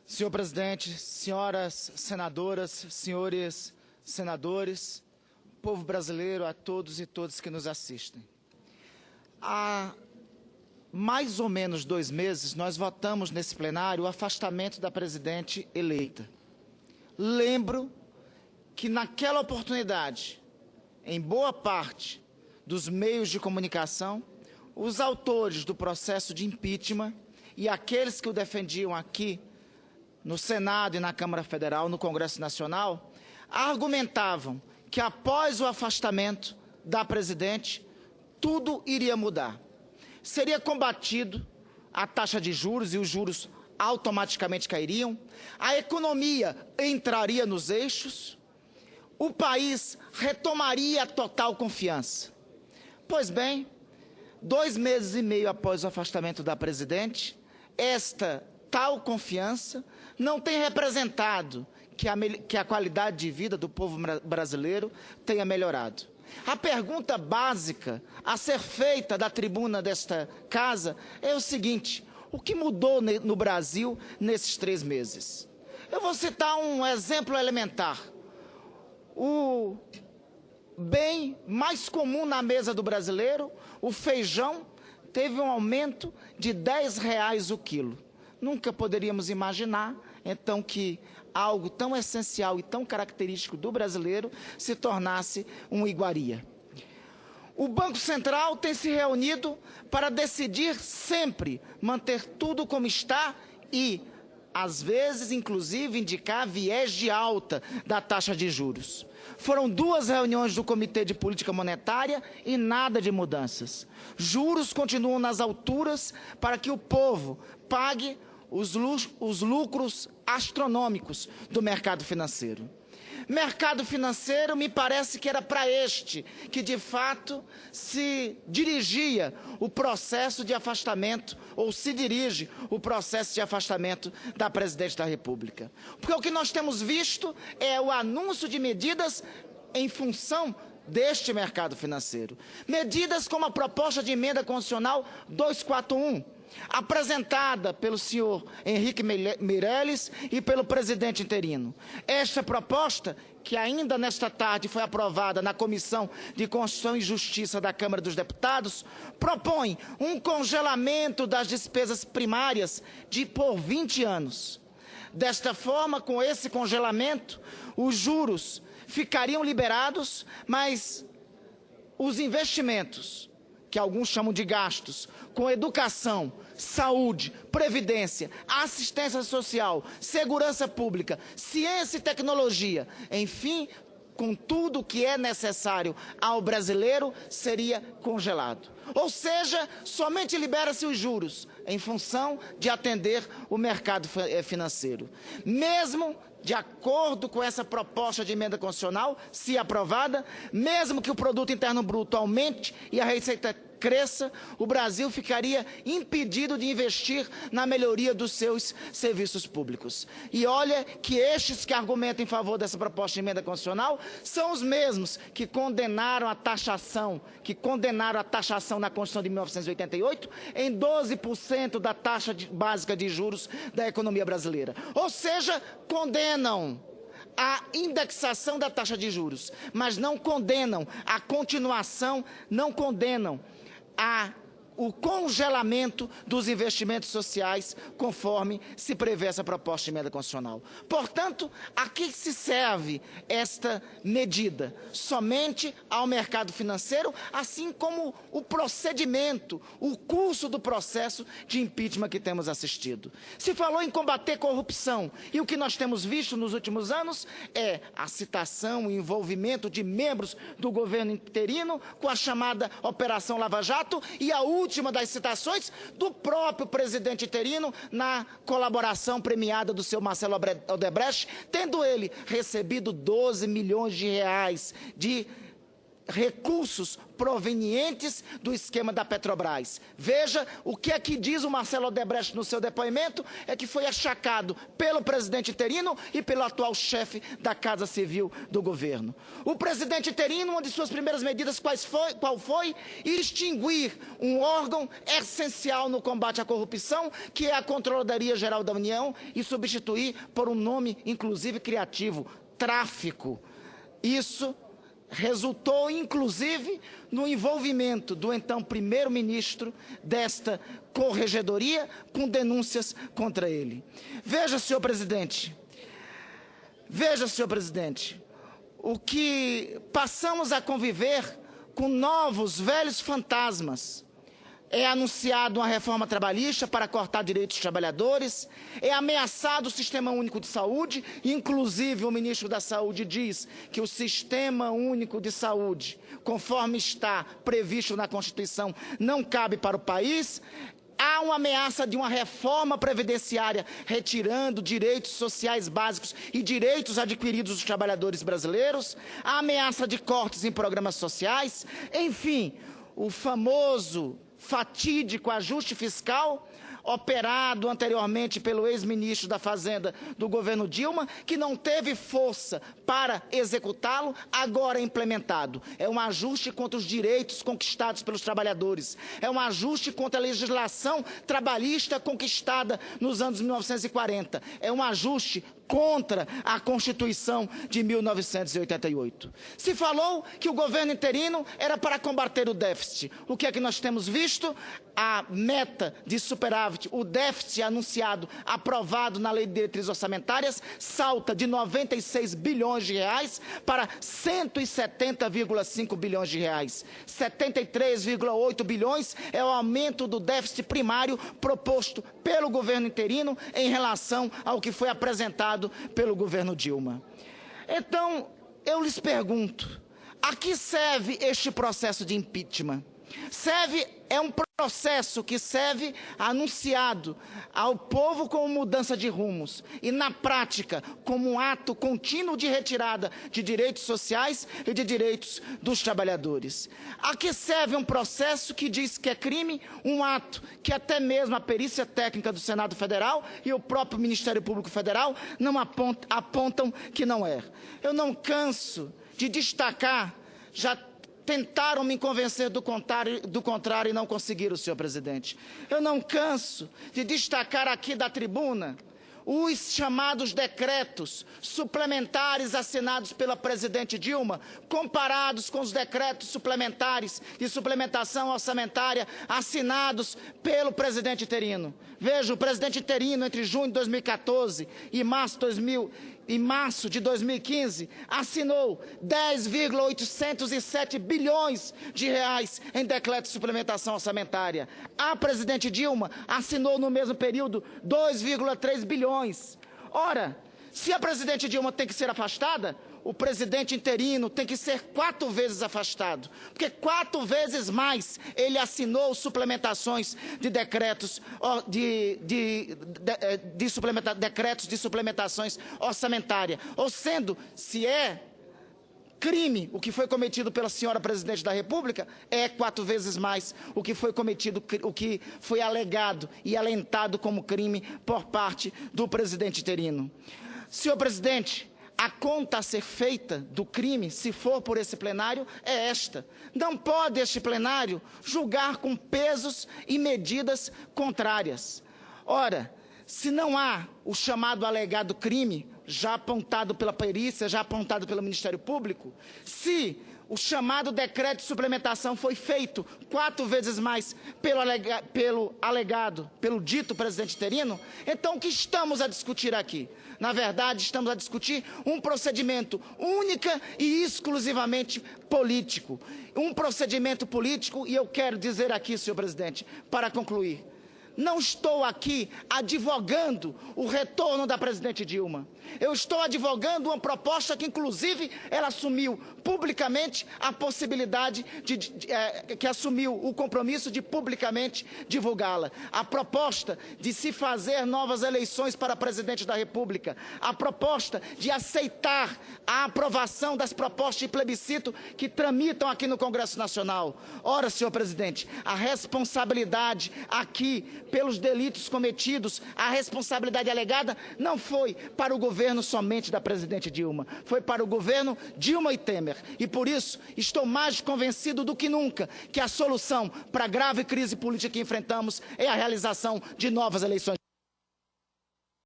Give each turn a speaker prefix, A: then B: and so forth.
A: Senhor presidente, senhoras senadoras, senhores senadores, povo brasileiro, a todos e todas que nos assistem. Há mais ou menos 2 meses, nós votamos nesse plenário o afastamento da presidente eleita. Lembro que naquela oportunidade, em boa parte dos meios de comunicação, os autores do processo de impeachment e aqueles que o defendiam aqui no Senado e na Câmara Federal, no Congresso Nacional, argumentavam que após o afastamento da presidente, tudo iria mudar. Seria combatido a taxa de juros e os juros automaticamente cairiam, a economia entraria nos eixos, o país retomaria a total confiança. Pois bem, 2 meses e meio após o afastamento da presidente, esta tal confiança não tem representado que a qualidade de vida do povo brasileiro tenha melhorado. A pergunta básica a ser feita da tribuna desta casa é o seguinte: o que mudou no Brasil nesses 3 meses? Eu vou citar um exemplo elementar. O bem mais comum na mesa do brasileiro, o feijão, teve um aumento de R$10 o quilo. Nunca poderíamos imaginar, então, que algo tão essencial e tão característico do brasileiro se tornasse uma iguaria. O Banco Central tem se reunido para decidir sempre manter tudo como está e, às vezes, inclusive, indicar viés de alta da taxa de juros. Foram 2 reuniões do Comitê de Política Monetária e nada de mudanças. Juros continuam nas alturas para que o povo pague os lucros astronômicos do mercado financeiro. Mercado financeiro, me parece que era para este que, de fato, se dirigia o processo de afastamento, ou se dirige o processo de afastamento da presidente da República. Porque o que nós temos visto é o anúncio de medidas em função deste mercado financeiro. Medidas como a proposta de emenda constitucional 241, apresentada pelo senhor Henrique Meirelles e pelo presidente interino. Esta proposta, que ainda nesta tarde foi aprovada na Comissão de Constituição e Justiça da Câmara dos Deputados, propõe um congelamento das despesas primárias por 20 anos. Desta forma, com esse congelamento, os juros ficariam liberados, mas os investimentos, que alguns chamam de gastos, com educação, saúde, previdência, assistência social, segurança pública, ciência e tecnologia, enfim, com tudo que é necessário ao brasileiro, seria congelado. Ou seja, somente libera-se os juros em função de atender o mercado financeiro. Mesmo de acordo com essa proposta de emenda constitucional, se aprovada, mesmo que o produto interno bruto aumente e a receita cresça, o Brasil ficaria impedido de investir na melhoria dos seus serviços públicos. E olha que estes que argumentam em favor dessa proposta de emenda constitucional são os mesmos que condenaram a taxação na Constituição de 1988 em 12% da taxa básica de juros da economia brasileira. Ou seja, condenam a indexação da taxa de juros, mas não condenam a continuação, não condenam o congelamento dos investimentos sociais, conforme se prevê essa proposta de emenda constitucional. Portanto, a que se serve esta medida? Somente ao mercado financeiro, assim como o procedimento, o curso do processo de impeachment que temos assistido. Se falou em combater corrupção, e o que nós temos visto nos últimos anos é a citação e envolvimento de membros do governo interino com a chamada Operação Lava Jato e a última das citações do próprio presidente interino na colaboração premiada do seu Marcelo Odebrecht, tendo ele recebido 12 milhões de reais de recursos provenientes do esquema da Petrobras. Veja o que é que diz o Marcelo Odebrecht no seu depoimento, é que foi achacado pelo presidente interino e pelo atual chefe da Casa Civil do governo. O presidente interino, uma de suas primeiras medidas, qual foi? Extinguir um órgão essencial no combate à corrupção, que é a Controladoria Geral da União, e substituir por um nome, inclusive, criativo: tráfico. Isso resultou, inclusive, no envolvimento do então primeiro-ministro desta corregedoria com denúncias contra ele. Veja, senhor presidente, o que passamos a conviver com novos, velhos fantasmas. É anunciado uma reforma trabalhista para cortar direitos dos trabalhadores, é ameaçado o Sistema Único de Saúde, inclusive o ministro da Saúde diz que o Sistema Único de Saúde, conforme está previsto na Constituição, não cabe para o país. Há uma ameaça de uma reforma previdenciária, retirando direitos sociais básicos e direitos adquiridos dos trabalhadores brasileiros, há ameaça de cortes em programas sociais, enfim, o famoso fatídico ajuste fiscal, operado anteriormente pelo ex-ministro da Fazenda do governo Dilma, que não teve força para executá-lo, agora é implementado. É um ajuste contra os direitos conquistados pelos trabalhadores. É um ajuste contra a legislação trabalhista conquistada nos anos 1940. É um ajuste contra a Constituição de 1988. Se falou que o governo interino era para combater o déficit. O que é que nós temos visto? A meta de superávit, o déficit anunciado, aprovado na Lei de Diretrizes Orçamentárias, salta de 96 bilhões de reais para 170,5 bilhões de reais. 73,8 bilhões é o aumento do déficit primário proposto pelo governo interino em relação ao que foi apresentado pelo governo Dilma. Então, eu lhes pergunto, a que serve este processo de impeachment? É um processo que serve anunciado ao povo como mudança de rumos e, na prática, como um ato contínuo de retirada de direitos sociais e de direitos dos trabalhadores. A que serve um processo que diz que é crime, um ato que até mesmo a perícia técnica do Senado Federal e o próprio Ministério Público Federal não apontam que não é. Eu não canso de destacar, já tentaram me convencer do contrário e não conseguiram, senhor presidente. Eu não canso de destacar aqui da tribuna os chamados decretos suplementares assinados pela presidente Dilma, comparados com os decretos suplementares de suplementação orçamentária assinados pelo presidente interino. Veja, o presidente interino, entre junho de 2014 e março de 2015, assinou 10,807 bilhões de reais em decreto de suplementação orçamentária. A presidente Dilma assinou no mesmo período 2,3 bilhões. Ora, se a presidente Dilma tem que ser afastada, o presidente interino tem que ser 4 vezes afastado, porque 4 vezes mais ele assinou suplementações de decretos decretos de suplementações orçamentárias. Ou sendo, se é crime o que foi cometido pela senhora presidente da República, é 4 vezes mais o que foi cometido, o que foi alegado e alentado como crime por parte do presidente interino. Senhor presidente, a conta a ser feita do crime, se for por esse plenário, é esta. Não pode este plenário julgar com pesos e medidas contrárias. Ora, se não há o chamado alegado crime, já apontado pela perícia, já apontado pelo Ministério Público, se o chamado decreto de suplementação foi feito 4 vezes mais pelo dito presidente interino, então o que estamos a discutir aqui? Na verdade, estamos a discutir um procedimento única e exclusivamente político. Um procedimento político, e eu quero dizer aqui, senhor presidente, para concluir, não estou aqui advogando o retorno da presidente Dilma. Eu estou advogando uma proposta que, inclusive, ela assumiu publicamente a possibilidade que assumiu o compromisso de publicamente divulgá-la. A proposta de se fazer novas eleições para presidente da República. A proposta de aceitar a aprovação das propostas de plebiscito que tramitam aqui no Congresso Nacional. Ora, senhor presidente, a responsabilidade aqui pelos delitos cometidos, a responsabilidade alegada não foi para o governo somente da presidente Dilma, foi para o governo Dilma e Temer. E por isso estou mais convencido do que nunca que a solução para a grave crise política que enfrentamos é a realização de novas eleições.